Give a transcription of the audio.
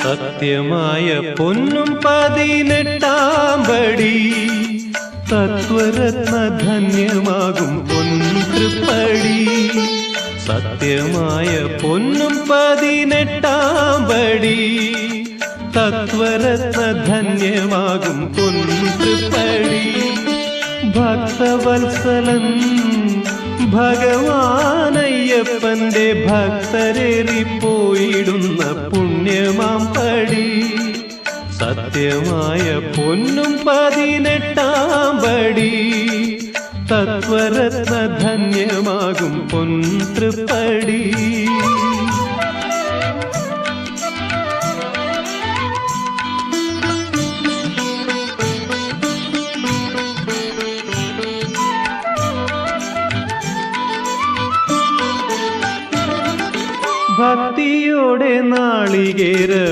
സത്യമായ പൊന്നും 18-ാം പടി, തത്വരത്ന ധന്യമാകും പൊൻതൃപ്പടി. സത്യമായ പൊന്നും 18-ാം പടി, തത്വരത്ന ധന്യമാകും പൊൻതൃപ്പടി. ഭക്തവത്സലൻ ഭഗവാനയ്യപ്പന്റെ ഭക്തരേറിപ്പോയിടുന്ന പുണ്യമാം പടി. സത്യമായ പൊന്നും 18-ാം പടി, തത്വരത്ന ധന്യമാകും പൊൻതൃപ്പടി. ഭക്തിയോടെ നാളികേര